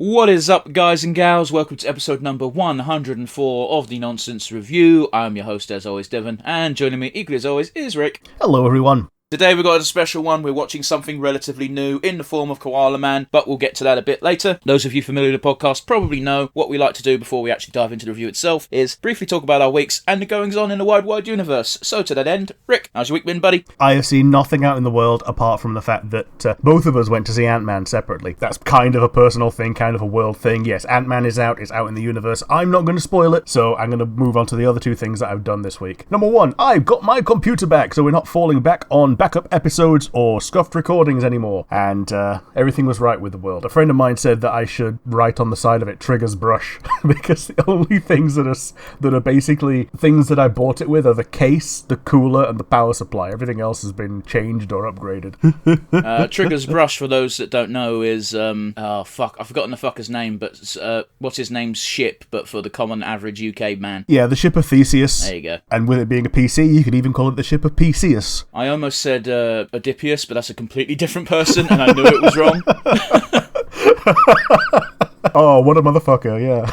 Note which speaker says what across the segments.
Speaker 1: What is up, guys and gals? Welcome to episode number 104 of the Nonsense Review. I'm your host, as always, Devon, and joining me, equally as always, is Rick.
Speaker 2: Hello, everyone.
Speaker 1: Today we've got a special one. We're watching something relatively new in the form of Koala Man, but we'll get to that a bit later. Those of you familiar with the podcast probably know what we like to do before we actually dive into the review itself is briefly talk about our weeks and the goings-on in the wide universe. So to that end, Rick, how's your week been, buddy?
Speaker 2: I have seen nothing out in the world apart from the fact that both of us went to see Ant-Man separately. That's kind of a personal thing, kind of a world thing. Yes, Ant-Man is out, it's out in the universe. I'm not going to spoil it, so I'm going to move on to the other two things that I've done this week. Number one, I've got my computer back, so we're not falling back on backup episodes or scuffed recordings anymore, and everything was right with the world. A friend of mine said that I should write on the side of it "Triggers brush" because the only things that are basically things that I bought it with are the case, the cooler, and the power supply. Everything else has been changed or upgraded.
Speaker 1: Triggers brush, for those that don't know, is I've forgotten the fucker's name, but what's his name's ship, but for the common average UK man.
Speaker 2: Yeah, the ship of Theseus.
Speaker 1: There you go.
Speaker 2: And with it being a PC, you could even call it the ship of Perseus.
Speaker 1: I almost said Oedipius, but that's a completely different person, and I knew it was wrong.
Speaker 2: Oh, what a motherfucker, yeah.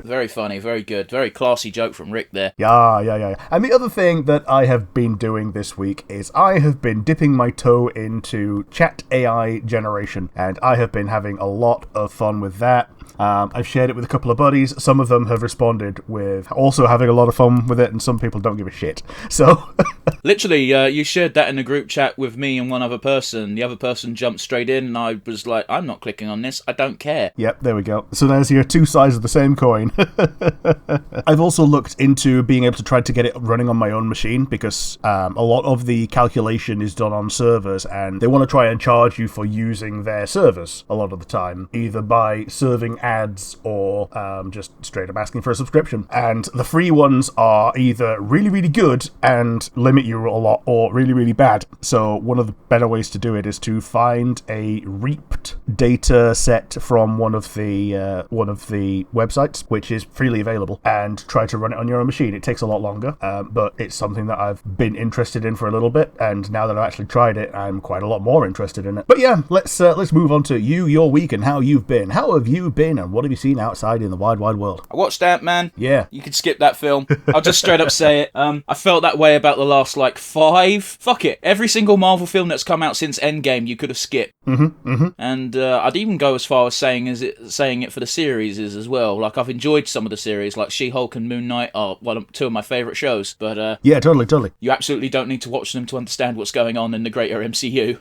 Speaker 1: Very funny, very good, very classy joke from Rick there.
Speaker 2: Yeah. And the other thing that I have been doing this week is I have been dipping my toe into chat AI generation, and I have been having a lot of fun with that. I've shared it with a couple of buddies. Some of them have responded with also having a lot of fun with it, and some people don't give a shit. So,
Speaker 1: literally, you shared that in a group chat with me and one other person. The other person jumped straight in, and I was like, I'm not clicking on this. I don't care.
Speaker 2: Yep, there we go. So there's your two sides of the same coin. I've also looked into being able to try to get it running on my own machine because a lot of the calculation is done on servers, and they want to try and charge you for using their servers a lot of the time, either by serving ads or just straight up asking for a subscription. And the free ones are either really, really good and limit you a lot, or really, really bad. So one of the better ways to do it is to find a reaped data set from one of the websites, which is freely available, and try to run it on your own machine. It takes a lot longer, but it's something that I've been interested in for a little bit, and now that I've actually tried it, I'm quite a lot more interested in it. But yeah, let's move on to your week and how you've been. How have you been, and what have you seen outside in the wide world?
Speaker 1: I watched Ant-Man.
Speaker 2: Yeah.
Speaker 1: You can skip that film. I'll just straight up say it. I felt that way about the last, 5. Fuck it. Every single Marvel film that's come out since Endgame, you could have skipped. And I'd even go as far as saying it for the series as well. I've enjoyed some of the series, like She-Hulk and Moon Knight are two of my favourite shows. But
Speaker 2: yeah, totally.
Speaker 1: You absolutely don't need to watch them to understand what's going on in the greater MCU.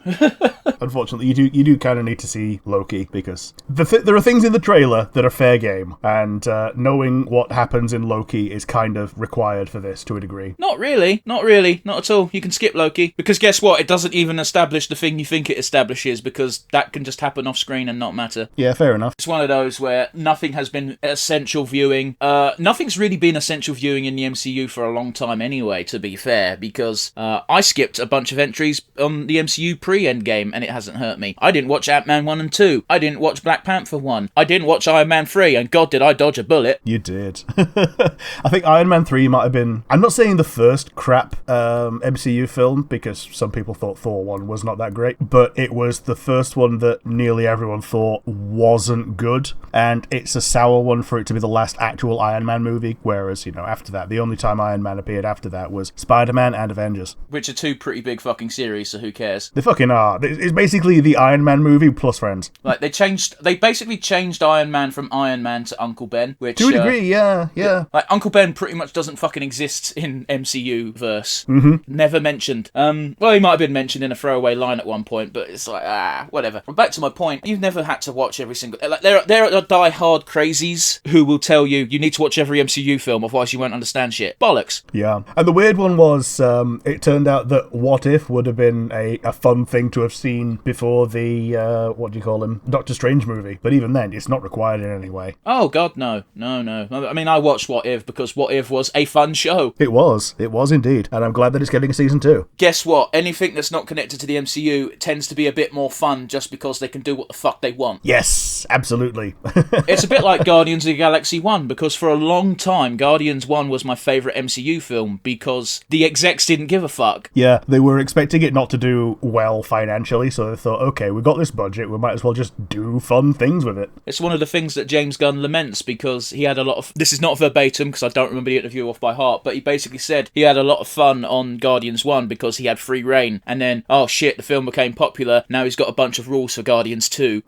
Speaker 2: Unfortunately, you do kind of need to see Loki, because there are things in the trailer that are fair game, and knowing what happens in Loki is kind of required for this to a degree.
Speaker 1: Not really, not at all. You can skip Loki, because guess what? It doesn't even establish the thing you think it establishes, because that can just happen off screen and not matter.
Speaker 2: Yeah, fair enough.
Speaker 1: It's one of those where nothing has been essential viewing. Nothing's really been essential viewing in the MCU for a long time anyway, to be fair, because I skipped a bunch of entries on the MCU pre-Endgame, and it hasn't hurt me. I didn't watch Ant-Man 1 and 2. I didn't watch Black Panther 1. I didn't watch Iron Man 3, and God did I dodge a bullet.
Speaker 2: You did. I think Iron Man 3 might have been, I'm not saying the first crap MCU film, because some people thought Thor 1 was not that great, but it was the first one that nearly everyone thought wasn't good, and it's a sour one for it to be the last actual Iron Man movie, whereas, after that, the only time Iron Man appeared after that was Spider-Man and Avengers.
Speaker 1: Which are two pretty big fucking series, so who cares?
Speaker 2: They fucking are. It's basically the Iron Man movie plus Friends.
Speaker 1: They basically changed Iron Man from Iron Man to Uncle Ben, which...
Speaker 2: To a degree, yeah.
Speaker 1: Uncle Ben pretty much doesn't fucking exist in MCU verse. Never mentioned. Well, he might have been mentioned in a throwaway line at one point, but it's whatever. Back to my point, you've never had to watch every single... There are die-hard crazies who will tell you need to watch every MCU film, otherwise you won't understand shit. Bollocks.
Speaker 2: Yeah. And the weird one was, it turned out that What If would have been a fun thing to have seen before the, Doctor Strange movie. But even then, it's not required in any way.
Speaker 1: Oh, God, no. I mean, I watched What If because What If was a fun show.
Speaker 2: It was indeed. And I'm glad that it's getting a season 2.
Speaker 1: Guess what? Anything that's not connected to the MCU tends to be a bit more fun just because they can do what the fuck they want.
Speaker 2: Yes, absolutely.
Speaker 1: It's a bit like Guardians of the Galaxy Galaxy 1, because for a long time, Guardians 1 was my favourite MCU film, because the execs didn't give a fuck.
Speaker 2: Yeah, they were expecting it not to do well financially, so they thought, okay, we've got this budget, we might as well just do fun things with it.
Speaker 1: It's one of the things that James Gunn laments, because he had a lot of... This is not verbatim, because I don't remember the interview off by heart, but he basically said he had a lot of fun on Guardians 1 because he had free reign, and then, oh shit, the film became popular, now he's got a bunch of rules for Guardians 2.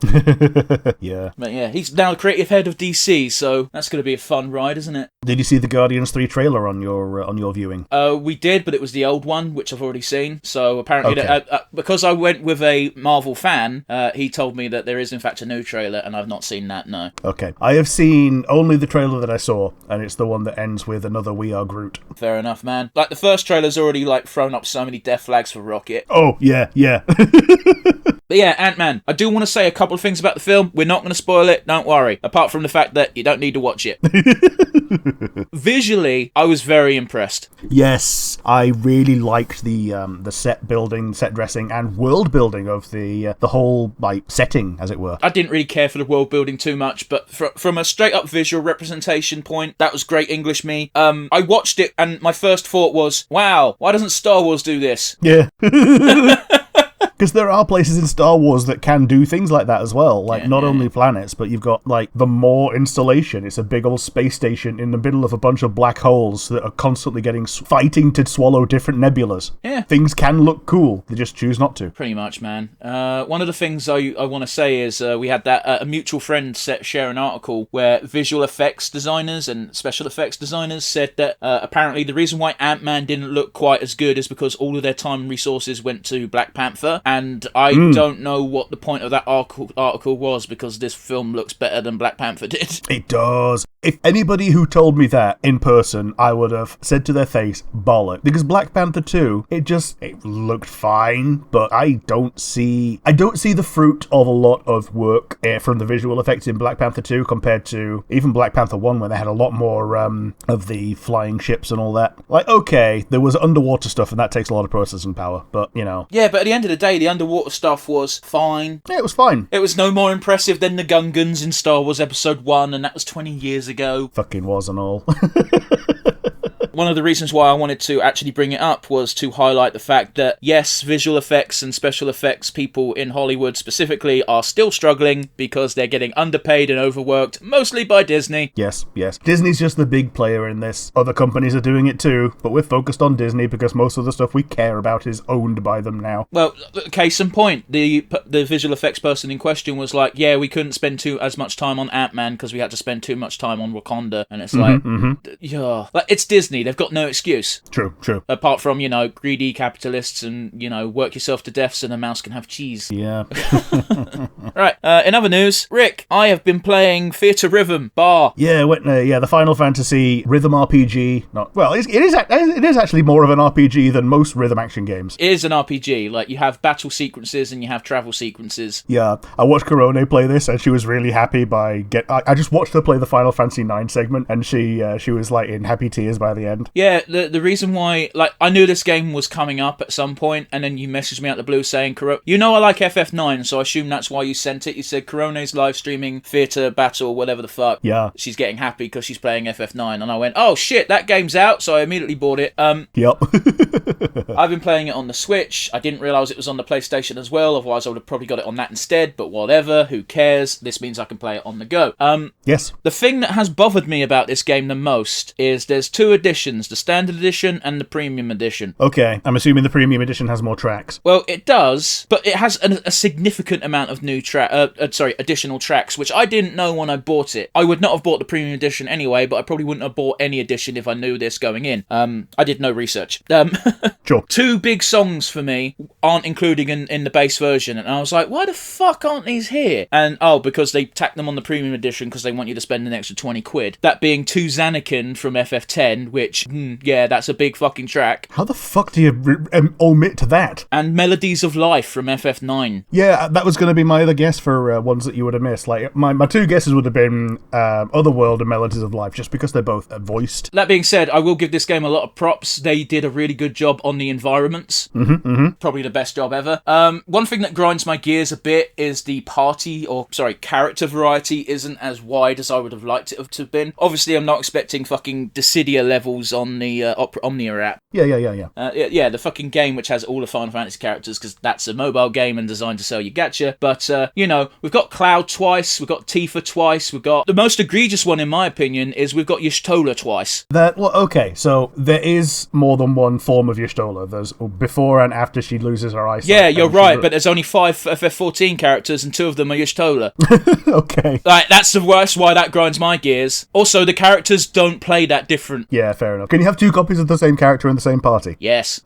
Speaker 2: Yeah.
Speaker 1: But yeah, he's now creative head of DC, so that's going to be a fun ride, isn't it?
Speaker 2: Did you see the Guardians 3 trailer on your viewing?
Speaker 1: We did, but it was the old one, which I've already seen. So apparently,
Speaker 2: Okay.
Speaker 1: because I went with a Marvel fan, he told me that there is in fact a new trailer, and I've not seen that, no.
Speaker 2: Okay. I have seen only the trailer that I saw, and it's the one that ends with another "We Are Groot."
Speaker 1: Fair enough, man. Like, the first trailer's already, like, thrown up so many death flags for Rocket.
Speaker 2: Oh, yeah.
Speaker 1: But yeah, Ant-Man. I do want to say a couple of things about the film. We're not going to spoil it, don't worry. Apart from the fact that you don't need to watch it. Visually, I was very impressed.
Speaker 2: Yes, I really liked the set building, set dressing, and world building of the whole, like, setting, as it were.
Speaker 1: I didn't really care for the world building too much, but from a straight up visual representation point, that was great English me. I watched it, and my first thought was, wow, why doesn't Star Wars do this?
Speaker 2: Yeah. Because there are places in Star Wars that can do things like that as well. Like, not only planets, but you've got, like, the Maw installation. It's a big old space station in the middle of a bunch of black holes that are constantly fighting to swallow different nebulas.
Speaker 1: Yeah.
Speaker 2: Things can look cool. They just choose not to.
Speaker 1: Pretty much, man. One of the things I want to say is we had that a mutual friend share an article where visual effects designers and special effects designers said that apparently the reason why Ant-Man didn't look quite as good is because all of their time and resources went to Black Panther. And I don't know what the point of that article was, because this film looks better than Black Panther did.
Speaker 2: It does. If anybody who told me that in person, I would have said to their face, bollock. Because Black Panther 2, it looked fine, but I don't see the fruit of a lot of work from the visual effects in Black Panther 2 compared to even Black Panther 1, where they had a lot more of the flying ships and all that. Like, okay, there was underwater stuff, and that takes a lot of processing power, but, you know.
Speaker 1: Yeah, but at the end of the day, the underwater stuff was fine.
Speaker 2: Yeah, it was fine.
Speaker 1: It was no more impressive than the Gungans in Star Wars Episode 1, and that was 20 years ago.
Speaker 2: Fucking was and all.
Speaker 1: One of the reasons why I wanted to actually bring it up was to highlight the fact that, yes, visual effects and special effects people in Hollywood specifically are still struggling because they're getting underpaid and overworked, mostly by Disney.
Speaker 2: Yes. Disney's just the big player in this. Other companies are doing it too, but we're focused on Disney because most of the stuff we care about is owned by them now.
Speaker 1: Well, case in point, the visual effects person in question was like, yeah, we couldn't spend as much time on Ant-Man because we had to spend too much time on Wakanda, and it's yeah, like, it's Disney. They've got no excuse.
Speaker 2: True.
Speaker 1: Apart from, greedy capitalists and, work yourself to death so the mouse can have cheese.
Speaker 2: Yeah.
Speaker 1: Right, in other news, Rick, I have been playing Theatre Rhythm, Bar.
Speaker 2: Yeah, the Final Fantasy rhythm RPG. It is actually more of an RPG than most rhythm action games.
Speaker 1: It is an RPG. Like, you have battle sequences and you have travel sequences.
Speaker 2: Yeah, I watched Corone play this, and she was really happy I just watched her play the Final Fantasy 9 segment, and she was, like, in happy tears by the end.
Speaker 1: Yeah, the reason why, like, I knew this game was coming up at some point, and then you messaged me out the blue saying, I like FF9, so I assume that's why you sent it. You said, Corone's live streaming theatre battle, whatever the fuck.
Speaker 2: Yeah.
Speaker 1: She's getting happy because she's playing FF9, and I went, oh shit, that game's out, so I immediately bought it.
Speaker 2: Yep.
Speaker 1: I've been playing it on the Switch. I didn't realise it was on the PlayStation as well, otherwise I would have probably got it on that instead, but whatever, who cares? This means I can play it on the go.
Speaker 2: Yes.
Speaker 1: The thing that has bothered me about this game the most is there's two editions, the Standard Edition and the Premium Edition.
Speaker 2: Okay, I'm assuming the Premium Edition has more tracks.
Speaker 1: Well, it does, but it has a significant amount of additional tracks, which I didn't know when I bought it. I would not have bought the Premium Edition anyway, but I probably wouldn't have bought any edition if I knew this going in. I did no research.
Speaker 2: Sure.
Speaker 1: Two big songs for me aren't included in the base version, and I was like, why the fuck aren't these here? And, because they tacked them on the Premium Edition because they want you to spend an extra 20 quid. That being To Zanakin from FF10, which, that's a big fucking track.
Speaker 2: How the fuck do you omit that?
Speaker 1: And Melodies of Life from FF9.
Speaker 2: Yeah, that was going to be my other guess for ones that you would have missed. Like, my two guesses would have been Otherworld and Melodies of Life, just because they're both voiced.
Speaker 1: That being said, I will give this game a lot of props. They did a really good job on on the environments. Probably the best job ever. One thing that grinds my gears a bit is the character variety isn't as wide as I would have liked it to have been. Obviously, I'm not expecting fucking Dissidia levels on the Omnia app.
Speaker 2: Yeah.
Speaker 1: The fucking game which has all the Final Fantasy characters, because that's a mobile game and designed to sell you gacha. But, we've got Cloud twice, we've got Tifa twice, we've got... The most egregious one, in my opinion, is we've got Y'shtola twice.
Speaker 2: Okay, so there is more than one form of Y'shtola. There's before and after she loses her eyesight.
Speaker 1: Yeah, you're right, but there's only 5 FF14 characters and 2 of them are Y'shtola.
Speaker 2: Okay.
Speaker 1: That's the worst why that grinds my gears. Also, the characters don't play that different.
Speaker 2: Yeah, fair enough. Can you have 2 copies of the same character in the same party?
Speaker 1: Yes.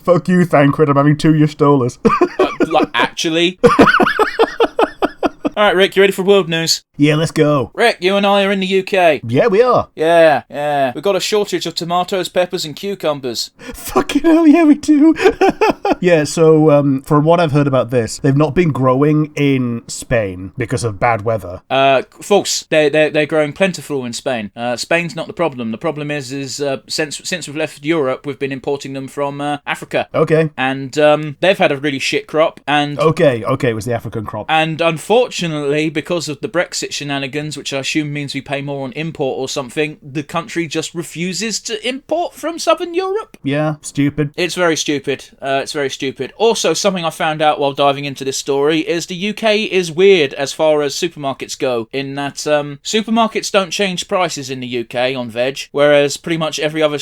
Speaker 2: Fuck you, Thancred, I'm having 2 Y'shtolas.
Speaker 1: Actually... Alright, Rick, you ready for world news?
Speaker 2: Yeah, let's go.
Speaker 1: Rick, you and I are in the UK.
Speaker 2: Yeah, we are.
Speaker 1: Yeah. We've got a shortage of tomatoes, peppers, and cucumbers.
Speaker 2: Fucking hell, yeah, we do. Yeah, so, from what I've heard about this, they've not been growing in Spain because of bad weather.
Speaker 1: False. They're growing plentiful in Spain. Spain's not the problem. The problem is since we've left Europe, we've been importing them from Africa.
Speaker 2: Okay.
Speaker 1: And they've had a really shit crop. And
Speaker 2: Okay, it was the African crop.
Speaker 1: And unfortunately, because of the Brexit shenanigans, which I assume means we pay more on import or something, the country just refuses to import from Southern Europe.
Speaker 2: Yeah, stupid.
Speaker 1: It's very stupid. Also, something I found out while diving into this story is the UK is weird as far as supermarkets go, in that supermarkets don't change prices in the UK on veg, whereas pretty much every other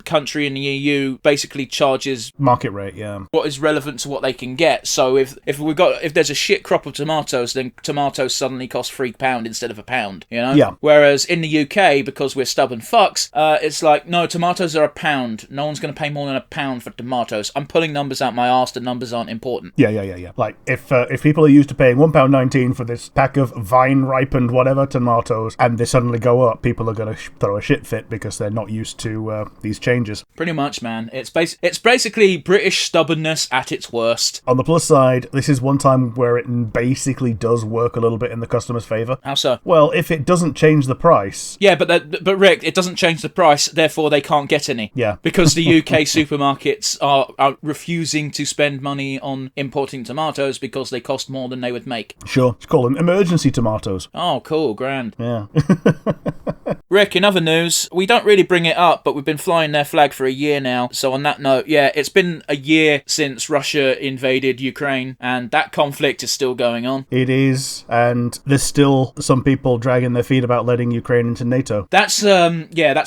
Speaker 1: country in the EU basically charges
Speaker 2: market rate, yeah,
Speaker 1: what is relevant to what they can get. So if there's a shit crop of tomatoes, then tomatoes suddenly cost £3 instead of £1, you know?
Speaker 2: Yeah.
Speaker 1: Whereas in the UK, because we're stubborn fucks, it's like, no, tomatoes are £1. No one's going to pay more than £1 for tomatoes. I'm pulling numbers out my arse. The numbers aren't important.
Speaker 2: Yeah. Like, if people are used to paying £1.19 for this pack of vine-ripened whatever tomatoes, and they suddenly go up, people are going to throw a shit fit because they're not used to these changes.
Speaker 1: Pretty much, man. It's basically British stubbornness at its worst.
Speaker 2: On the plus side, this is one time where it basically does work a little bit in the customer's favour.
Speaker 1: How so?
Speaker 2: Well, if it doesn't change the price...
Speaker 1: Yeah, but Rick, it doesn't change the price, therefore they can't get any.
Speaker 2: Yeah.
Speaker 1: Because the UK supermarkets are refusing to spend money on importing tomatoes because they cost more than they would make.
Speaker 2: Sure. Let's call them emergency tomatoes.
Speaker 1: Oh, cool. Grand.
Speaker 2: Yeah.
Speaker 1: Rick, in other news, we don't really bring it up, but we've been flying their flag for a year now. So on that note, yeah, it's been a year since Russia invaded Ukraine, and that conflict is still going on.
Speaker 2: It is, and there's still some people dragging their feet about letting Ukraine into NATO.
Speaker 1: That's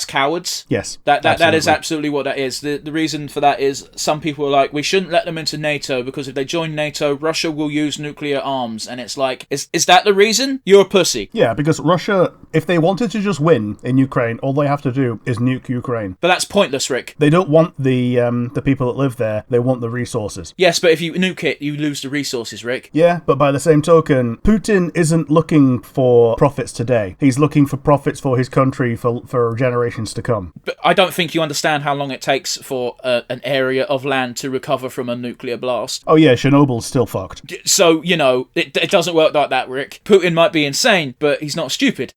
Speaker 1: cowards.
Speaker 2: Yes.
Speaker 1: That is absolutely what that is. The reason for that is some people are like, we shouldn't let them into NATO because if they join NATO, Russia will use nuclear arms. And it's like, is that the reason? You're a pussy.
Speaker 2: Yeah, because Russia, if they wanted to just win in Ukraine, all they have to do is nuke Ukraine.
Speaker 1: But that's pointless, Rick.
Speaker 2: They don't want the people that live there. They want the resources.
Speaker 1: Yes, but if you nuke it, you lose the resources, Rick.
Speaker 2: Yeah, but by the same token, Putin isn't looking for profits today. He's looking for profits for his country for generations to come.
Speaker 1: But I don't think you understand how long it takes for an area of land to recover from a nuclear blast.
Speaker 2: Oh yeah, Chernobyl's still fucked.
Speaker 1: So, it doesn't work like that, Rick. Putin might be insane, but he's not stupid.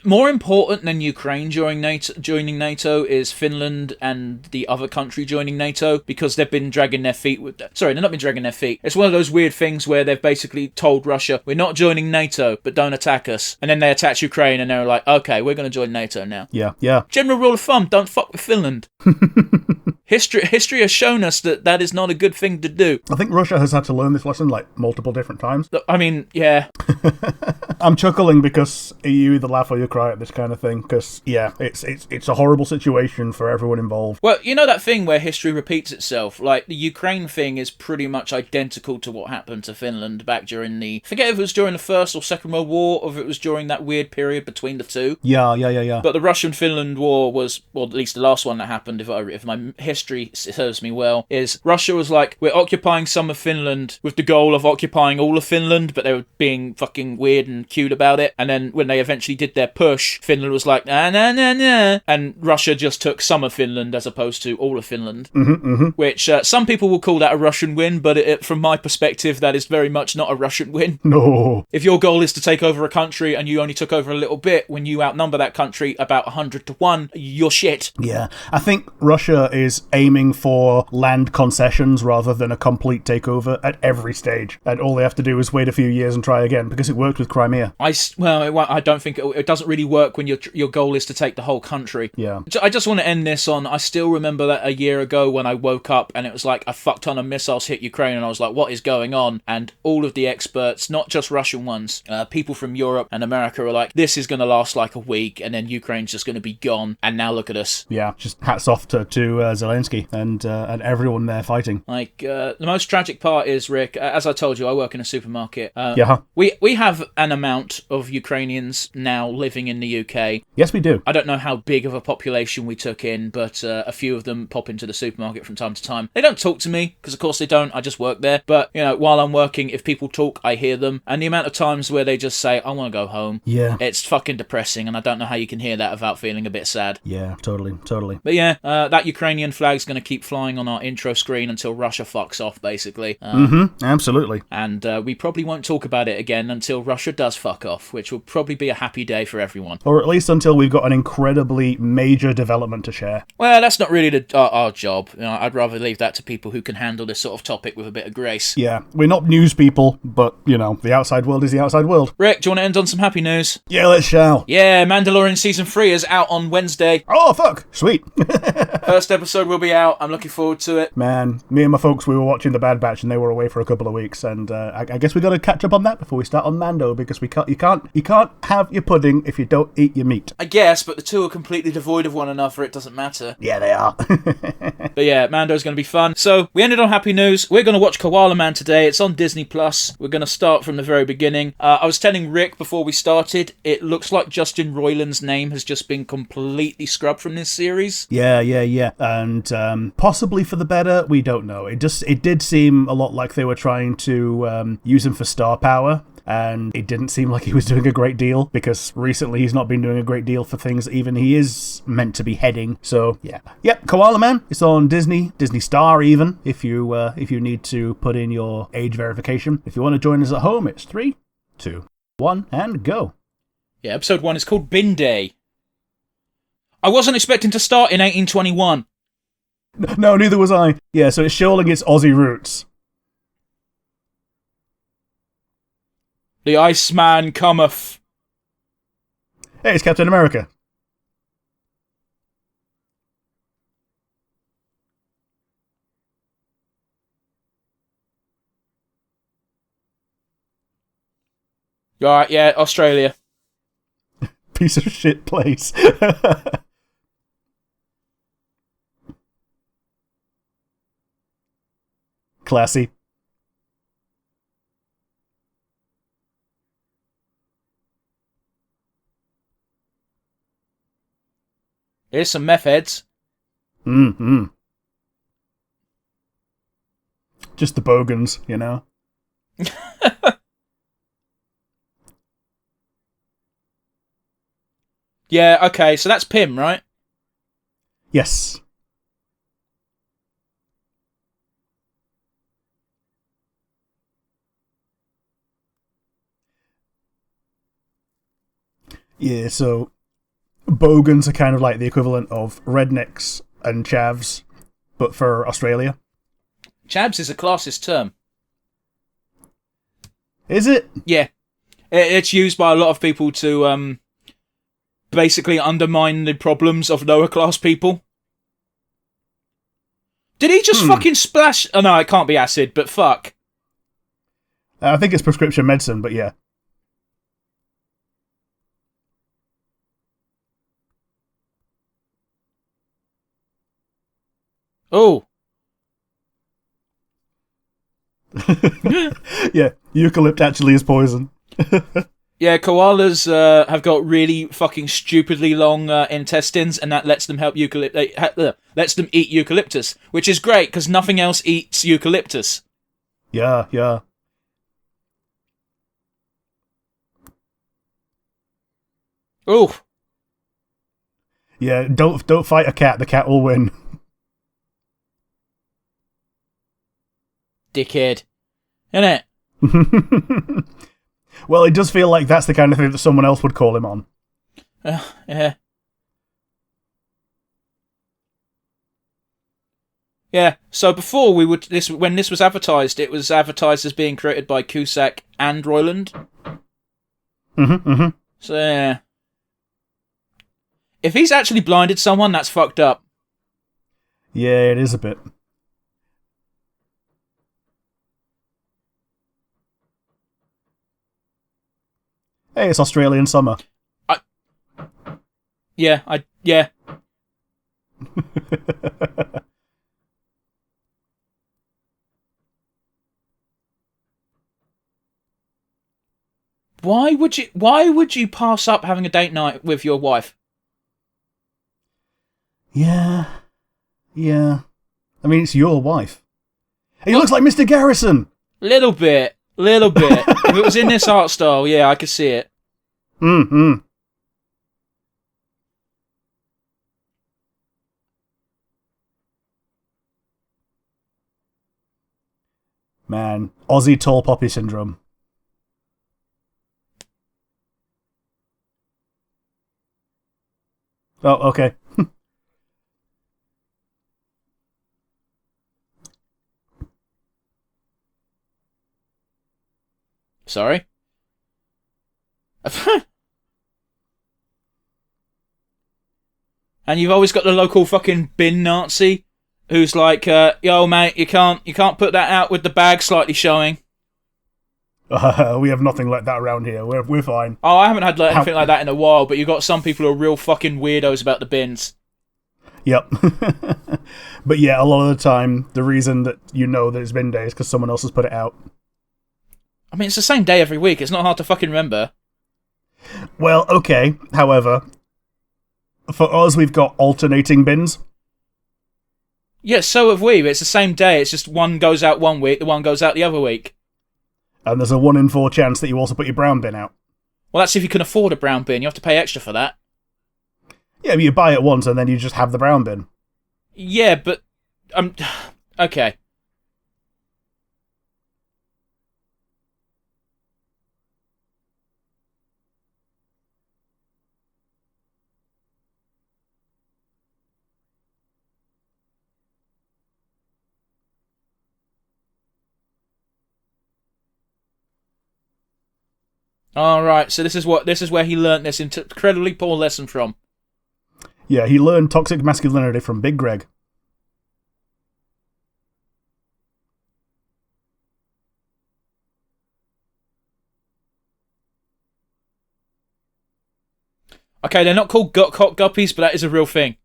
Speaker 1: More important than Ukraine joining NATO is Finland and the other country joining NATO, because they've been dragging their feet with that. Sorry, they've not been dragging their feet. It's one of those weird things where they've basically told Russia, we're not joining NATO, but don't attack us. And then they attack Ukraine and they're like, okay, we're going to join NATO now.
Speaker 2: Yeah.
Speaker 1: General rule of thumb, don't fuck with Finland. History has shown us that is not a good thing to do.
Speaker 2: I think Russia has had to learn this lesson multiple different times.
Speaker 1: I mean, yeah.
Speaker 2: I'm chuckling because you either laugh or you cry at this kind of thing, because, yeah, it's a horrible situation for everyone involved.
Speaker 1: Well, you know that thing where history repeats itself? Like, the Ukraine thing is pretty much identical to what happened to Finland back during forget if it was during the First or Second World War, or if it was during that weird period between the two.
Speaker 2: Yeah.
Speaker 1: But the Russian-Finland War was, well, at least the last one that happened, if my history serves me well, is Russia was like, we're occupying some of Finland with the goal of occupying all of Finland, but they were being fucking weird and cute about it. And then when they eventually did their push, Finland was like, nah. And Russia just took some of Finland as opposed to all of Finland. Which some people will call that a Russian win, but from my perspective, that is very much not a Russian win.
Speaker 2: No.
Speaker 1: If your goal is to take over a country and you only took over a little bit when you outnumber that country about 100 to 1, you're shit.
Speaker 2: Yeah. I think Russia is aiming for land concessions rather than a complete takeover at every stage. And all they have to do is wait a few years and try again, because it worked with Crimea.
Speaker 1: I don't think it doesn't really work when your goal is to take the whole country.
Speaker 2: Yeah.
Speaker 1: I just want to end this on, I still remember that a year ago when I woke up and it was like a fuck ton of missiles hit Ukraine, and I was like, what is going on? And all of the experts, not just Russian ones, people from Europe and America are like, this is going to last like a week and then Ukraine's just going to be gone. And now look at us.
Speaker 2: Yeah, just hats off to Zelensky and everyone there fighting.
Speaker 1: Like, the most tragic part is, Rick, as I told you, I work in a supermarket.
Speaker 2: Yeah.
Speaker 1: We have an amount of Ukrainians now living in the UK.
Speaker 2: Yes, we do.
Speaker 1: I don't know how big of a population we took in, but a few of them pop into the supermarket from time to time. They don't talk to me, because of course they don't, I just work there. But, you know, while I'm working, if people talk, I hear them. And the amount of times where they just say, I want to go home.
Speaker 2: Yeah.
Speaker 1: It's fucking depressing, and I don't know how you can hear that without feeling a bit sad.
Speaker 2: Yeah, totally.
Speaker 1: But yeah, that Ukrainian flag's going to keep flying on our intro screen until Russia fucks off, basically.
Speaker 2: Absolutely.
Speaker 1: And we probably won't talk about it again until Russia does fuck off, which will probably be a happy day for everyone.
Speaker 2: Or at least until we've got an incredibly major development to share.
Speaker 1: Well, that's not really our job. You know, I'd rather leave that to people who can handle this sort of topic with a bit of grace.
Speaker 2: Yeah, we're not news people, but, you know, the outside world is the outside world.
Speaker 1: Rick, do you want to end on some happy news?
Speaker 2: Yeah, let's shall.
Speaker 1: Yeah, Mandalorian Season 3 is out on Wednesday.
Speaker 2: Oh, fuck. Sweet.
Speaker 1: First episode will be out. I'm looking forward to it.
Speaker 2: Man, me and my folks, we were watching The Bad Batch and they were away for a couple of weeks, and I guess we got to catch up on that before we start on Mando, because you can't have your pudding if you don't eat your meat.
Speaker 1: I guess, but the two are completely devoid of one another. It doesn't matter.
Speaker 2: Yeah, they are.
Speaker 1: But yeah, Mando's going to be fun. So we ended on happy news. We're going to watch Koala Man today. It's on Disney Plus. We're going to start from the very beginning. I was telling Rick before we started, it looks like Justin Roiland's name has just been completely scrubbed from this series.
Speaker 2: Yeah. And possibly for the better, we don't know. It did seem a lot like they were trying to use him for star power. And it didn't seem like he was doing a great deal, because recently he's not been doing a great deal for things that even he is meant to be heading. So, yeah. Yep, Koala Man. It's on Disney Star even, if you need to put in your age verification. If you want to join us at home, it's 3, 2, 1, and go.
Speaker 1: Yeah, episode 1 is called Bin Day. I wasn't expecting to start in 1821.
Speaker 2: No, neither was I. Yeah, so it's showing its Aussie roots.
Speaker 1: The Iceman cometh.
Speaker 2: Hey, it's Captain America.
Speaker 1: Alright, yeah, Australia.
Speaker 2: Piece of shit place. Classy.
Speaker 1: Here's some meth heads.
Speaker 2: Just the bogans, you know.
Speaker 1: Yeah, okay, so that's Pym, right?
Speaker 2: Yes. Yeah, so bogans are kind of like the equivalent of rednecks and chavs, but for Australia.
Speaker 1: Chavs is a classist term.
Speaker 2: Is it?
Speaker 1: Yeah. It's used by a lot of people to basically undermine the problems of lower class people. Did he just fucking splash? Oh no, it can't be acid, but fuck.
Speaker 2: I think it's prescription medicine, but yeah.
Speaker 1: Oh.
Speaker 2: Yeah, eucalypt actually is poison.
Speaker 1: Yeah, koalas have got really fucking stupidly long intestines, and that lets them lets them eat eucalyptus, which is great because nothing else eats eucalyptus.
Speaker 2: Yeah.
Speaker 1: Oh.
Speaker 2: Yeah, don't fight a cat. The cat will win.
Speaker 1: Dickhead. Innit?
Speaker 2: Well, it does feel like that's the kind of thing that someone else would call him on.
Speaker 1: Yeah. Yeah. So before when this was advertised, it was advertised as being created by Cusack and Roiland.
Speaker 2: Mm-hmm.
Speaker 1: So yeah. If he's actually blinded someone, that's fucked up.
Speaker 2: Yeah, it is a bit. Hey, it's Australian summer.
Speaker 1: Yeah. Why would you pass up having a date night with your wife?
Speaker 2: Yeah. I mean, it's your wife. He looks like Mr. Garrison!
Speaker 1: Little bit. If it was in this art style, yeah, I could see it.
Speaker 2: Mm-hmm. Man, Aussie tall poppy syndrome. Oh, okay.
Speaker 1: Sorry? And you've always got the local fucking bin Nazi who's like, yo mate, you can't put that out with the bag slightly showing.
Speaker 2: We have nothing like that around here. We're fine.
Speaker 1: Oh, I haven't had anything like that in a while, but you've got some people who are real fucking weirdos about the bins.
Speaker 2: Yep. But yeah, a lot of the time, the reason that you know that it's bin day is because someone else has put it out.
Speaker 1: I mean, it's the same day every week. It's not hard to fucking remember.
Speaker 2: Well, okay. However, for us, we've got alternating bins.
Speaker 1: Yeah, so have we, but it's the same day. It's just one goes out one week, the one goes out the other week.
Speaker 2: And there's a 1 in 4 chance that you also put your brown bin out.
Speaker 1: Well, that's if you can afford a brown bin. You have to pay extra for that.
Speaker 2: Yeah, but you buy it once and then you just have the brown bin.
Speaker 1: Yeah, but... okay. Alright, so this is where he learnt this incredibly poor lesson from.
Speaker 2: Yeah, he learned toxic masculinity from Big Greg.
Speaker 1: Okay, they're not called cock guppies, but that is a real thing.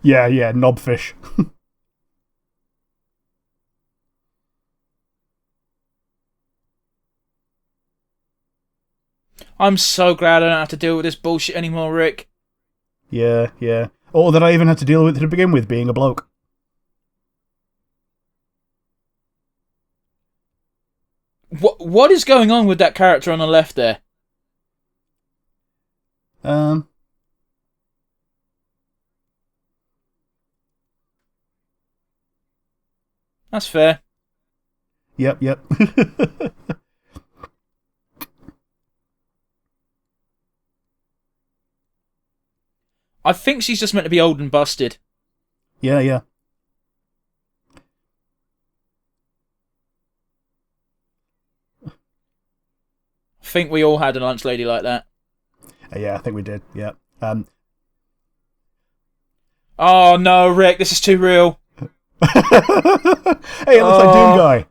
Speaker 2: Yeah, knobfish.
Speaker 1: I'm so glad I don't have to deal with this bullshit anymore, Rick.
Speaker 2: Yeah. Or that I even had to deal with to begin with, being a bloke.
Speaker 1: What is going on with that character on the left there? That's fair.
Speaker 2: Yep.
Speaker 1: I think she's just meant to be old and busted.
Speaker 2: Yeah.
Speaker 1: I think we all had a lunch lady like that.
Speaker 2: Yeah, I think we did, yeah.
Speaker 1: Oh no, Rick, this is too real.
Speaker 2: Hey, it looks like Doom Guy.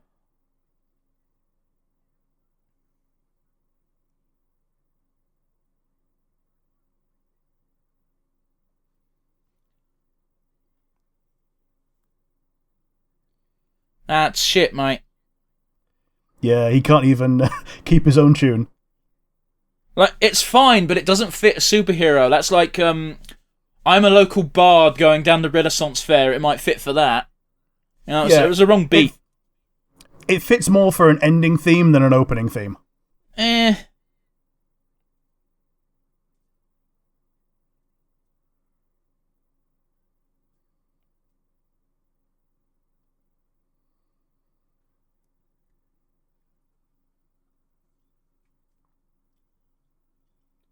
Speaker 1: That's shit, mate.
Speaker 2: Yeah, he can't even keep his own tune.
Speaker 1: Like, it's fine, but it doesn't fit a superhero. That's like, I'm a local bard going down the Renaissance fair. It might fit for that. You know, so it was the wrong beat.
Speaker 2: It fits more for an ending theme than an opening theme.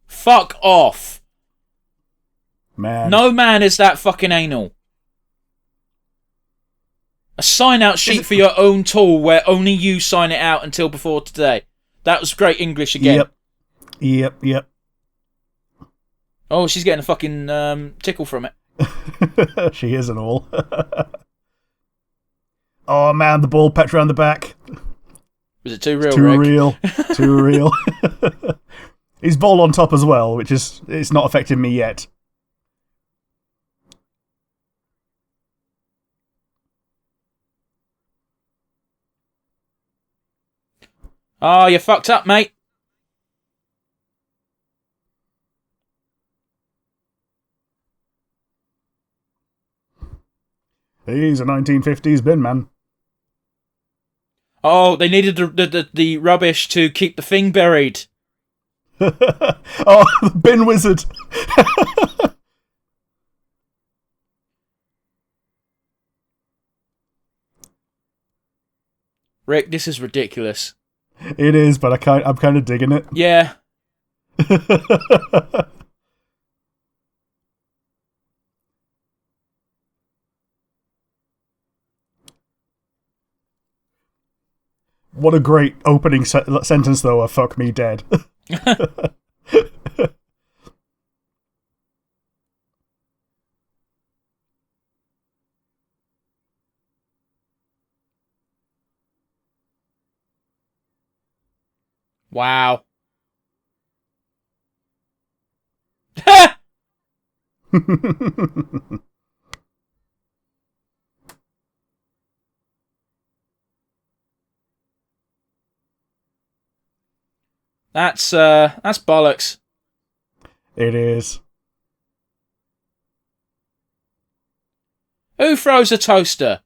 Speaker 1: Fuck off.
Speaker 2: Man.
Speaker 1: No man is that fucking anal. A sign-out sheet for your own tool where only you sign it out until before today. That was great English again.
Speaker 2: Yep.
Speaker 1: Oh, she's getting a fucking tickle from it.
Speaker 2: She is and all. Oh man, the ball patch around the back.
Speaker 1: Was it too real,
Speaker 2: Too
Speaker 1: Rick?
Speaker 2: real. Too real. He's ball on top as well, which is... It's not affecting me yet.
Speaker 1: Oh, you fucked up, mate.
Speaker 2: He's a 1950s bin man.
Speaker 1: Oh, they needed the rubbish to keep the thing buried.
Speaker 2: Oh, the bin wizard.
Speaker 1: Rick, this is ridiculous.
Speaker 2: It is, but I'm kind of digging it.
Speaker 1: Yeah.
Speaker 2: What a great opening sentence, though, of fuck me dead.
Speaker 1: Wow. That's bollocks.
Speaker 2: It is.
Speaker 1: Who throws a toaster?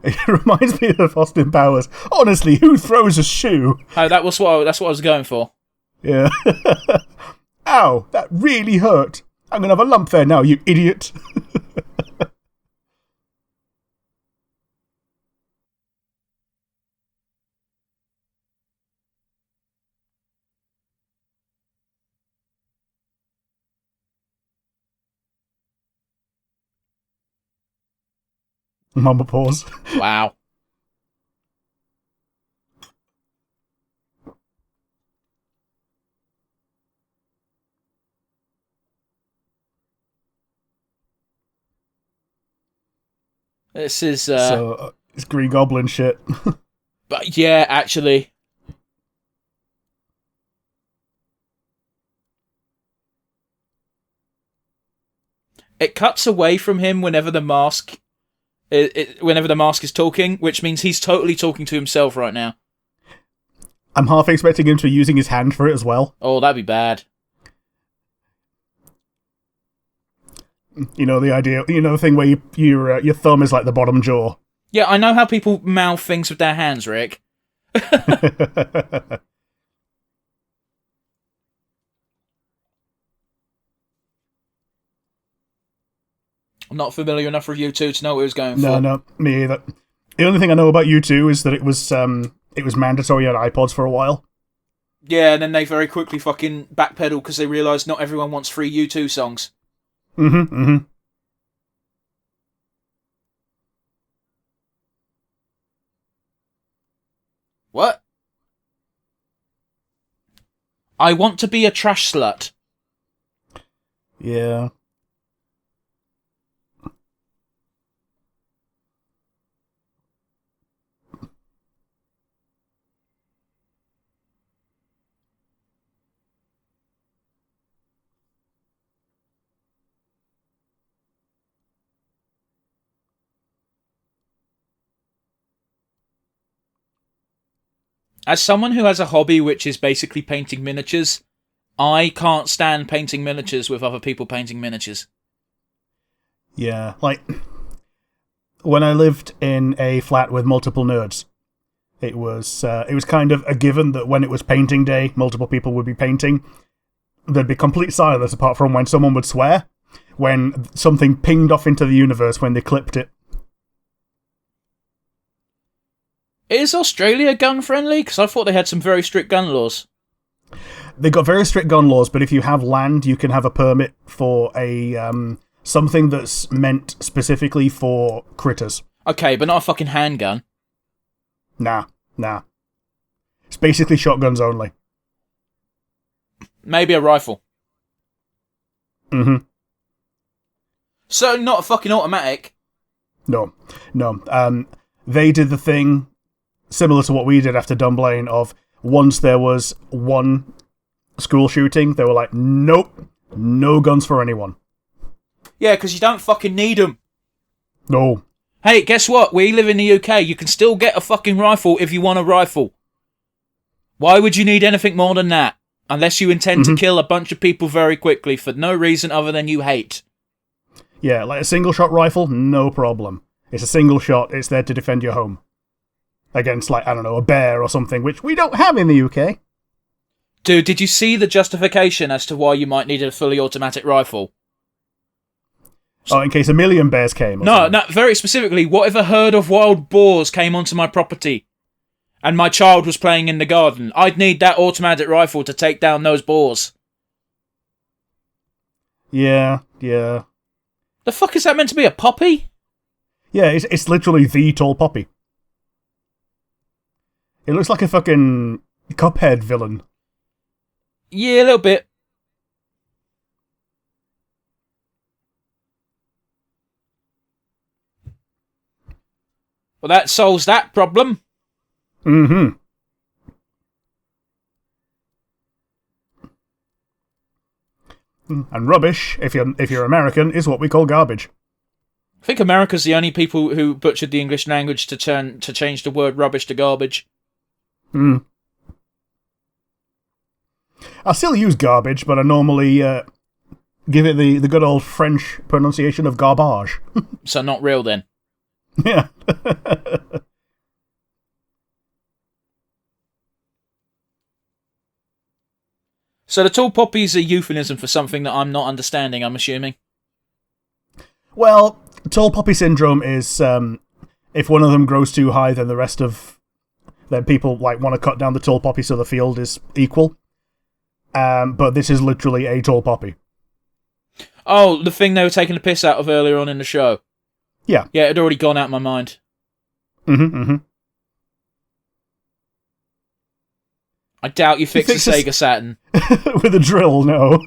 Speaker 2: It reminds me of Austin Powers. Honestly, who throws a shoe?
Speaker 1: Oh, that's what I was going for.
Speaker 2: Yeah. Ow, that really hurt. I'm going to have a lump there now, you idiot. Mama pause.
Speaker 1: Wow. This is
Speaker 2: So, it's Green Goblin shit.
Speaker 1: but yeah, actually. It cuts away from him whenever the mask whenever the mask is talking, which means he's totally talking to himself right now.
Speaker 2: I'm half expecting him to be using his hand for it as well.
Speaker 1: Oh, that'd be bad.
Speaker 2: You know, the idea, you know, the thing where your thumb is like the bottom jaw.
Speaker 1: Yeah, I know how people mouth things with their hands, Rick. I'm not familiar enough with U2 to know what he was going for.
Speaker 2: No, me either. The only thing I know about U2 is that it was mandatory on iPods for a while.
Speaker 1: Yeah, and then they very quickly fucking backpedal because they realised not everyone wants free U2 songs. What? I want to be a trash slut.
Speaker 2: Yeah.
Speaker 1: As someone who has a hobby which is basically painting miniatures, I can't stand painting miniatures with other people painting miniatures.
Speaker 2: Yeah, like, when I lived in a flat with multiple nerds, it was kind of a given that when it was painting day, multiple people would be painting. There'd be complete silence apart from when someone would swear, when something pinged off into the universe when they clipped it.
Speaker 1: Is Australia gun friendly? Because I thought they had some very strict gun laws.
Speaker 2: They got very strict gun laws, but if you have land, you can have a permit for a something that's meant specifically for critters.
Speaker 1: Okay, but not a fucking handgun.
Speaker 2: Nah. It's basically shotguns only.
Speaker 1: Maybe a rifle.
Speaker 2: Mm-hmm.
Speaker 1: So not a fucking automatic.
Speaker 2: No. They did the thing similar to what we did after Dunblane of once there was one school shooting, they were like, nope, no guns for anyone.
Speaker 1: Yeah, because you don't fucking need them.
Speaker 2: No.
Speaker 1: Hey, guess what? We live in the UK. You can still get a fucking rifle if you want a rifle. Why would you need anything more than that? Unless you intend to kill a bunch of people very quickly for no reason other than you hate.
Speaker 2: Yeah, like a single-shot rifle, no problem. It's a single shot, it's there to defend your home. Against, like, I don't know, a bear or something, which we don't have in the UK.
Speaker 1: Dude, did you see the justification as to why you might need a fully automatic rifle?
Speaker 2: Oh, in case a million bears came?
Speaker 1: No, very specifically, what if a herd of wild boars came onto my property and my child was playing in the garden? I'd need that automatic rifle to take down those boars.
Speaker 2: Yeah.
Speaker 1: The fuck is that meant to be, a poppy?
Speaker 2: Yeah, it's literally the tall poppy. It looks like a fucking Cuphead villain.
Speaker 1: Yeah, a little bit. Well, that solves that problem.
Speaker 2: Mm-hmm. And rubbish, if you're American, is what we call garbage.
Speaker 1: I think America's the only people who butchered the English language to change the word rubbish to garbage.
Speaker 2: Hmm. I still use garbage, but I normally give it the good old French pronunciation of garbage.
Speaker 1: So not real then.
Speaker 2: Yeah.
Speaker 1: So the tall poppy's a euphemism for something that I'm not understanding, I'm assuming.
Speaker 2: Well, tall poppy syndrome is if one of them grows too high, then the rest of then people like want to cut down the tall poppy so the field is equal. But this is literally a tall poppy.
Speaker 1: Oh, the thing they were taking the piss out of earlier on in the show.
Speaker 2: Yeah.
Speaker 1: Yeah, it had already gone out of my mind.
Speaker 2: Mm-hmm.
Speaker 1: I doubt you fixed the Sega Saturn.
Speaker 2: With a drill, no.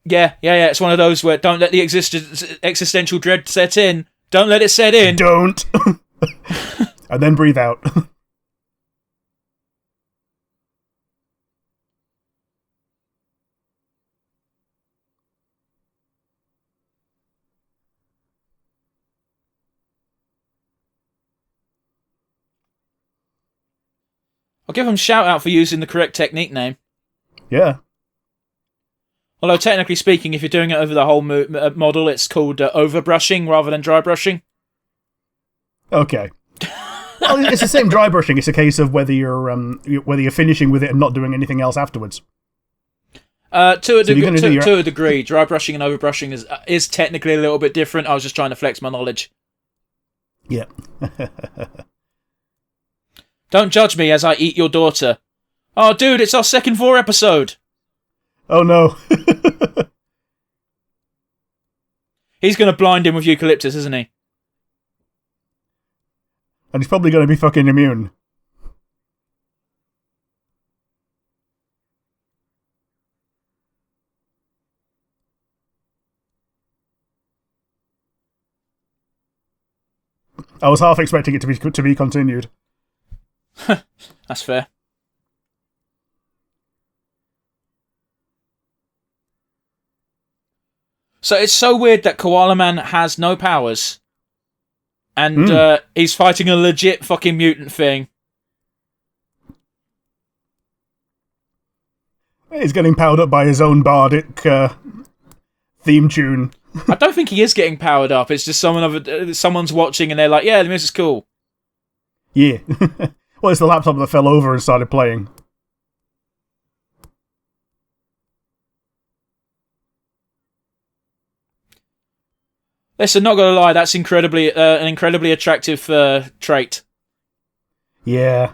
Speaker 1: Yeah. It's one of those where don't let the existential dread set in. Don't let it set in.
Speaker 2: Don't. And then breathe out.
Speaker 1: I'll give them a shout out for using the correct technique name.
Speaker 2: Yeah.
Speaker 1: Although technically speaking, if you're doing it over the whole model, it's called overbrushing rather than dry brushing.
Speaker 2: Okay. Well, it's the same dry brushing. It's a case of whether you're finishing with it and not doing anything else afterwards.
Speaker 1: To a degree, dry brushing and overbrushing is technically a little bit different. I was just trying to flex my knowledge.
Speaker 2: Yeah.
Speaker 1: Don't judge me as I eat your daughter. Oh, dude, it's our second 4 episode.
Speaker 2: Oh no.
Speaker 1: He's going to blind him with eucalyptus, isn't he?
Speaker 2: And he's probably going to be fucking immune. I was half expecting it to be continued.
Speaker 1: That's fair. So it's so weird that Koala Man has no powers. And he's fighting a legit fucking mutant thing.
Speaker 2: He's getting powered up by his own bardic theme tune.
Speaker 1: I don't think he is getting powered up. It's just someone's watching and they're like, yeah, the music's cool.
Speaker 2: Yeah. Well, it's the laptop that fell over and started playing.
Speaker 1: Listen, not gonna lie, that's an incredibly attractive trait.
Speaker 2: Yeah.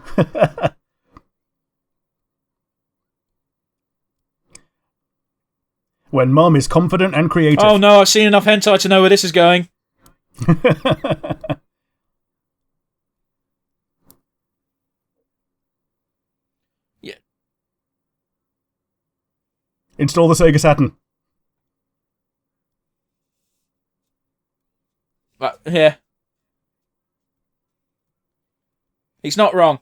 Speaker 2: When Mum is confident and creative.
Speaker 1: Oh no, I've seen enough hentai to know where this is going. Yeah.
Speaker 2: Install the Sega Saturn.
Speaker 1: Yeah. He's not wrong.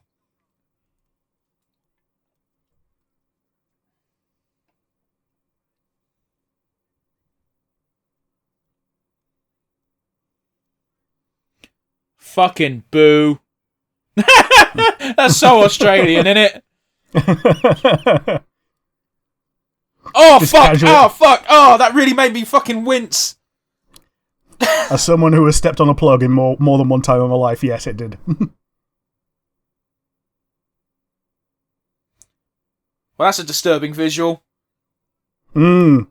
Speaker 1: Fucking boo. That's so Australian, isn't it? Oh,
Speaker 2: Just
Speaker 1: fuck!
Speaker 2: casual.
Speaker 1: Oh, fuck! Oh, that really made me fucking wince.
Speaker 2: As someone who has stepped on a plug in more than one time in my life, yes, it did.
Speaker 1: Well, that's a disturbing visual.
Speaker 2: Mmm.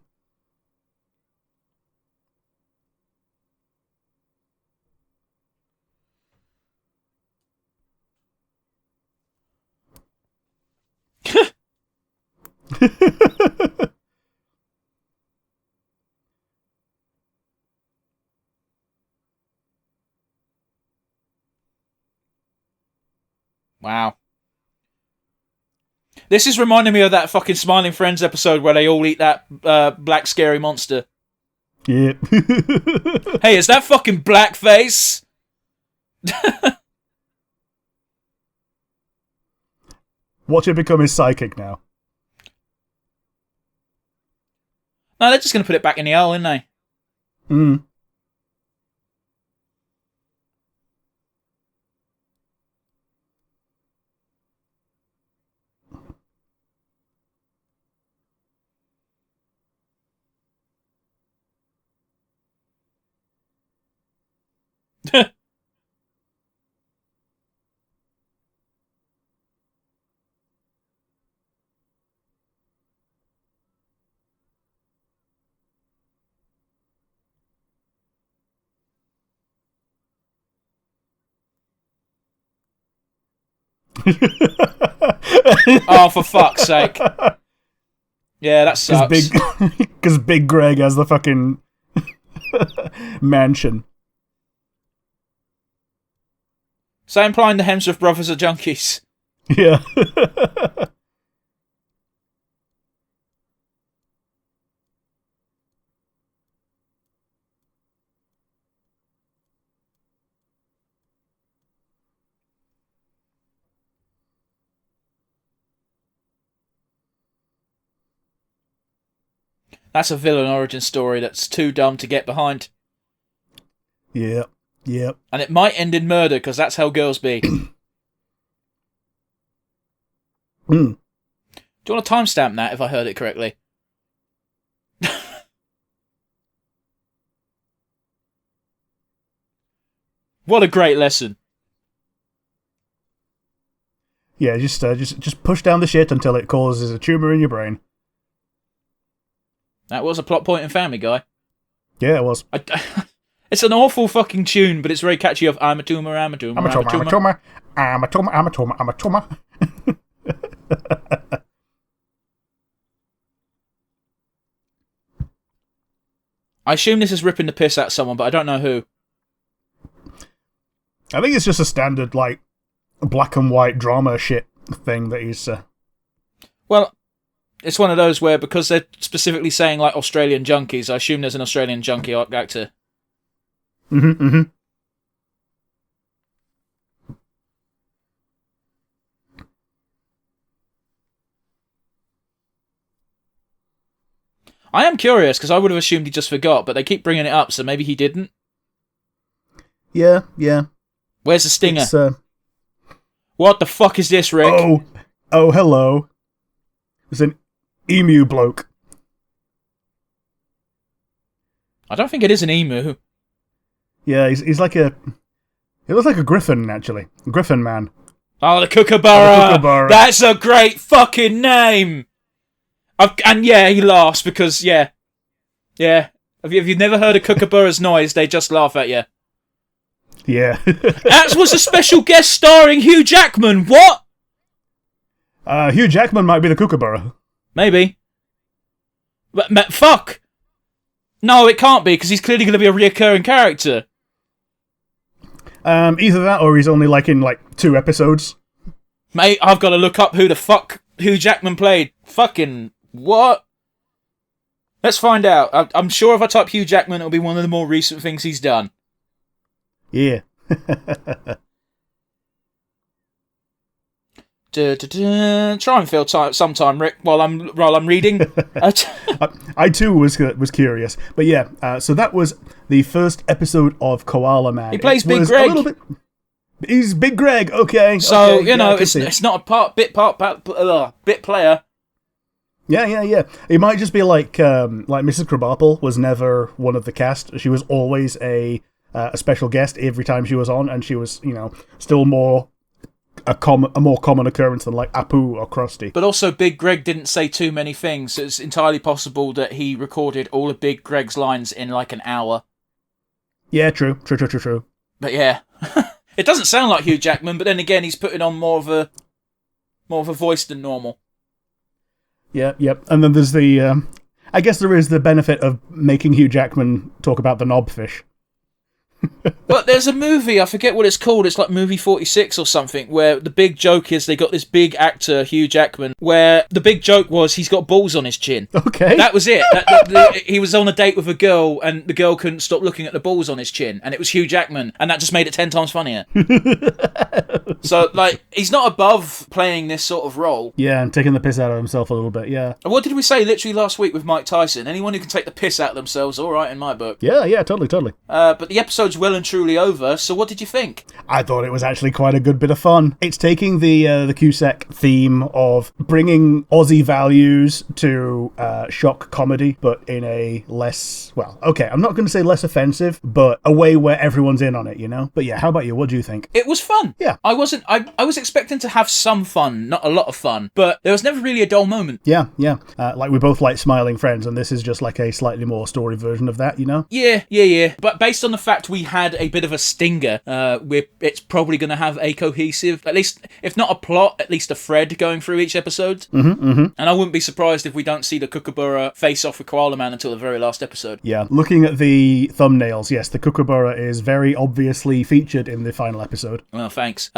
Speaker 1: Wow. This is reminding me of that fucking Smiling Friends episode where they all eat that black scary monster.
Speaker 2: Yeah.
Speaker 1: Hey, is that fucking blackface?
Speaker 2: Watch it become his psychic now.
Speaker 1: No, they're just going to put it back in the hole, aren't they?
Speaker 2: Mm.
Speaker 1: Oh, for fuck's sake. Yeah, that sucks.
Speaker 2: Because Big Greg has the fucking mansion.
Speaker 1: So implying the Hemsworth brothers are junkies.
Speaker 2: Yeah.
Speaker 1: That's a villain origin story that's too dumb to get behind.
Speaker 2: Yep. Yep.
Speaker 1: And it might end in murder, because that's how girls be.
Speaker 2: Mm.
Speaker 1: Do you want to timestamp that, if I heard it correctly? What a great lesson.
Speaker 2: Yeah, just push down the shit until it causes a tumour in your brain.
Speaker 1: That was a plot point in Family Guy.
Speaker 2: Yeah, it was.
Speaker 1: It's an awful fucking tune, but it's very catchy of I'm a tumor, I'm a tumor,
Speaker 2: I'm a tumor, I'm a tumor, I'm a tumor, I'm a tumor, I'm a tumor.
Speaker 1: I assume this is ripping the piss out of someone, but I don't know who.
Speaker 2: I think it's just a standard, like, black and white drama shit thing that he's...
Speaker 1: Well, it's one of those where, because they're specifically saying, like, Australian junkies, I assume there's an Australian junkie actor.
Speaker 2: Mm-hmm, mm-hmm.
Speaker 1: I am curious, because I would have assumed he just forgot, but they keep bringing it up, so maybe he didn't.
Speaker 2: Yeah, yeah.
Speaker 1: Where's the stinger?
Speaker 2: It's,
Speaker 1: What the fuck is this, Rick?
Speaker 2: Oh, hello. It's an emu bloke.
Speaker 1: I don't think it is an emu.
Speaker 2: Yeah, he's like a... He looks like a griffin, actually. Griffin man.
Speaker 1: Oh, the Kookaburra!
Speaker 2: Kookaburra.
Speaker 1: That's a great fucking name! And yeah, he laughs because, yeah. Yeah. If you've never heard a Kookaburra's noise, they just laugh at you.
Speaker 2: Yeah.
Speaker 1: That was a special guest starring Hugh Jackman. What?
Speaker 2: Hugh Jackman might be the Kookaburra.
Speaker 1: Maybe. Fuck! No, it can't be, because he's clearly going to be a reoccurring character.
Speaker 2: Either that, or he's only in 2 episodes.
Speaker 1: Mate, I've got to look up who the fuck Hugh Jackman played. Fucking what? Let's find out. I'm sure if I type Hugh Jackman, it'll be one of the more recent things he's done.
Speaker 2: Yeah.
Speaker 1: Try and fill some time, Rick, while I'm reading.
Speaker 2: I too was curious, but yeah. So that was the first episode of Koala Man.
Speaker 1: He plays Big Greg.
Speaker 2: He's Big Greg. Okay.
Speaker 1: So
Speaker 2: okay,
Speaker 1: it's not a bit player.
Speaker 2: Yeah. It might just be like Mrs. Krabappel was never one of the cast. She was always a special guest every time she was on, and she was still more. A more common occurrence than Apu or Krusty.
Speaker 1: But also, Big Greg didn't say too many things, so it's entirely possible that he recorded all of Big Greg's lines in an hour.
Speaker 2: Yeah, true.
Speaker 1: But yeah, it doesn't sound like Hugh Jackman. But then again, he's putting on more of a voice than normal.
Speaker 2: Yep. And then there's the. I guess there is the benefit of making Hugh Jackman talk about the knobfish.
Speaker 1: But there's a movie, I forget what it's called, it's like movie 46 or something, where the big joke is they got this big actor, Hugh Jackman, where the big joke was he's got balls on his chin.
Speaker 2: Okay.
Speaker 1: That was it. He was on a date with a girl, and the girl couldn't stop looking at the balls on his chin, and it was Hugh Jackman, and that just made it 10 times funnier. So, he's not above playing this sort of role.
Speaker 2: Yeah, and taking the piss out of himself a little bit, yeah.
Speaker 1: And what did we say literally last week with Mike Tyson? Anyone who can take the piss out of themselves, alright in my book.
Speaker 2: Yeah, totally.
Speaker 1: But the episode's well and truly over, so what did you think?
Speaker 2: I thought it was actually quite a good bit of fun. It's taking the Cusack theme of bringing Aussie values to shock comedy, but in a less, I'm not going to say less offensive, but a way where everyone's in on it, But yeah, how about you? What do you think?
Speaker 1: It was fun.
Speaker 2: Yeah.
Speaker 1: I was expecting to have some fun, not a lot of fun, but there was never really a dull moment.
Speaker 2: Yeah. We both like Smiling Friends, and this is just a slightly more story version of that,
Speaker 1: Yeah. But based on the fact we had a bit of a stinger, it's probably going to have a cohesive, at least, if not a plot, at least a thread going through each episode.
Speaker 2: Mm-hmm.
Speaker 1: And I wouldn't be surprised if we don't see the Kookaburra face off with Koala Man until the very last episode.
Speaker 2: Yeah, looking at the thumbnails, yes, the Kookaburra is very obviously featured in the final episode.
Speaker 1: Well, thanks.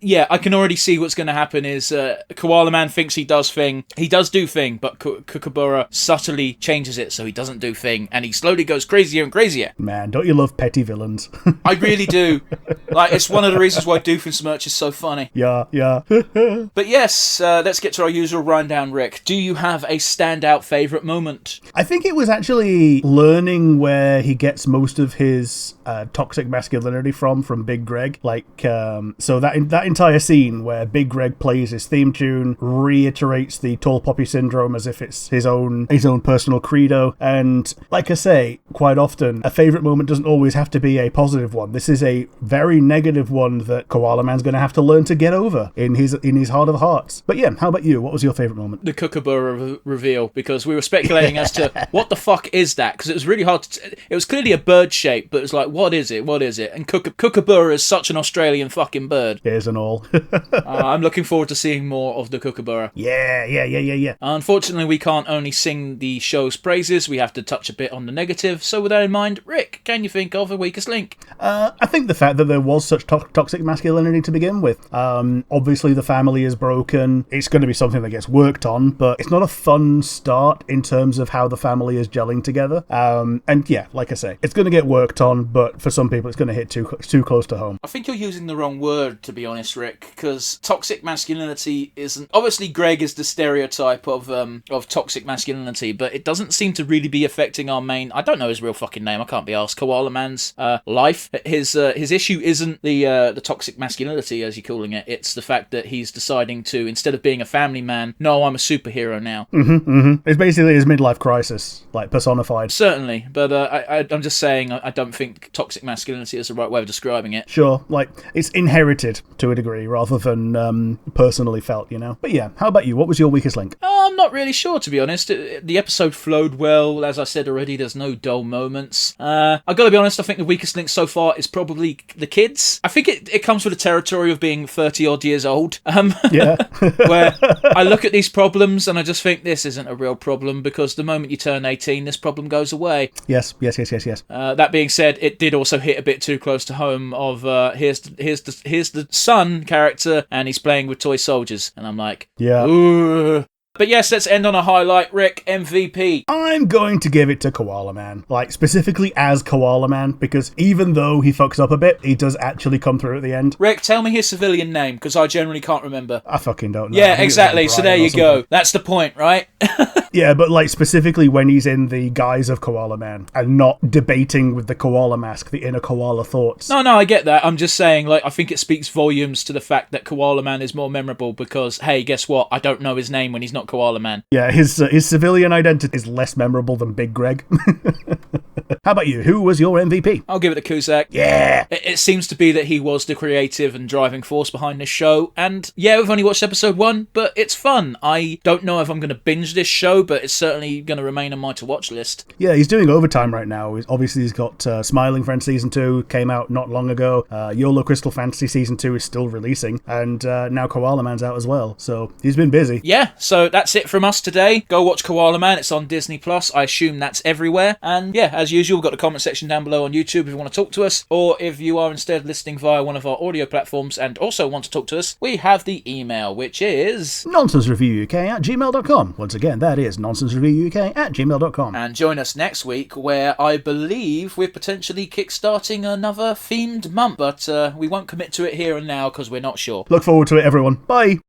Speaker 1: Yeah, I can already see what's going to happen is Koala Man thinks he does do thing, but Kookaburra subtly changes it so he doesn't do thing, and he slowly goes crazier and crazier.
Speaker 2: Man, don't you love petty villains?
Speaker 1: I really do. It's one of the reasons why Doofenshmirtz is so funny.
Speaker 2: Yeah.
Speaker 1: But yes, let's get to our usual rundown, Rick. Do you have a standout favourite moment?
Speaker 2: I think it was actually learning where he gets most of his toxic masculinity from Big Greg. So that entire scene where Big Greg plays his theme tune, reiterates the tall poppy syndrome as if it's his own personal credo. And like I say, quite often, a favourite moment doesn't always have to be a positive one. This is a very negative one that Koala Man's going to have to learn to get over in his heart of hearts. But yeah, how about you? What was your favourite moment?
Speaker 1: The Kookaburra reveal, because we were speculating as to what the fuck is that, because it was really hard it was clearly a bird shape, but it was what is it? And Kookaburra is such an Australian fucking bird.
Speaker 2: Ears and all.
Speaker 1: I'm looking forward to seeing more of the Kookaburra.
Speaker 2: Yeah.
Speaker 1: Unfortunately, we can't only sing the show's praises, we have to touch a bit on the negative. So with that in mind, Rick, can you think of a weakest link?
Speaker 2: I think the fact that there was such toxic masculinity to begin with. Obviously, the family is broken. It's going to be something that gets worked on, but it's not a fun start in terms of how the family is gelling together. And yeah, like I say, it's going to get worked on, but for some people, it's going to hit too close to home.
Speaker 1: I think you're using the wrong word, to be honest, Rick, because toxic masculinity isn't... Obviously, Greg is the stereotype of toxic masculinity, but it doesn't seem to really be affecting our main... I don't know his real fucking name, I can't be asked. Koala Man's life. His issue isn't the toxic masculinity, as you're calling it. It's the fact that he's deciding to, instead of being a family man, no, I'm a superhero now.
Speaker 2: It's basically his midlife crisis, personified.
Speaker 1: Certainly, but I'm just saying I don't think toxic masculinity is the right way of describing it.
Speaker 2: Sure, it's inherited to a degree rather than personally felt, But yeah, how about you? What was your weakest link?
Speaker 1: I'm not really sure, to be honest. The episode flowed well. As I said already, there's no dull moments. Plus. I gotta be honest, I think the weakest link so far is probably the kids. I think it comes with the territory of being 30 odd years old.
Speaker 2: Yeah.
Speaker 1: Where I look at these problems and I just think this isn't a real problem, because the moment you turn 18, this problem goes away.
Speaker 2: Yes.
Speaker 1: That being said, it did also hit a bit too close to home of here's the son character and he's playing with toy soldiers, and I'm like,
Speaker 2: yeah.
Speaker 1: Ooh. But yes, let's end on a highlight. Rick, MVP.
Speaker 2: I'm going to give it to Koala Man. Like, specifically as Koala Man, because even though he fucks up a bit, he does actually come through at the end.
Speaker 1: Rick, tell me his civilian name, because I generally can't remember.
Speaker 2: I fucking don't know.
Speaker 1: Yeah, exactly. So there you go. That's the point, right?
Speaker 2: Yeah, but like specifically when he's in the guise of Koala Man and not debating with the koala mask, the inner koala thoughts.
Speaker 1: No, I get that. I'm just saying, like, I think it speaks volumes to the fact that Koala Man is more memorable because, hey, guess what? I don't know his name when he's not Koala Man.
Speaker 2: Yeah, his civilian identity is less memorable than Big Greg. How about you? Who was your MVP?
Speaker 1: I'll give it to Cusack.
Speaker 2: Yeah!
Speaker 1: It seems to be that he was the creative and driving force behind this show. And yeah, we've only watched episode 1, but it's fun. I don't know if I'm going to binge this show, but it's certainly going to remain on my to-watch list.
Speaker 2: Yeah, he's doing overtime right now. He's got Smiling Friend Season 2, came out not long ago. YOLO Crystal Fantasy Season 2 is still releasing. And now Koala Man's out as well. So he's been busy.
Speaker 1: Yeah, so that's it from us today. Go watch Koala Man. It's on Disney+. I assume that's everywhere. And yeah, as usual, we've got the comment section down below on YouTube if you want to talk to us. Or if you are instead listening via one of our audio platforms and also want to talk to us, we have the email, which is
Speaker 2: nonsensereviewuk@gmail.com. Once again, that is nonsensereviewuk@gmail.com.
Speaker 1: And join us next week, where I believe we're potentially kickstarting another themed month, but we won't commit to it here and now because we're not sure.
Speaker 2: Look forward to it, everyone. Bye!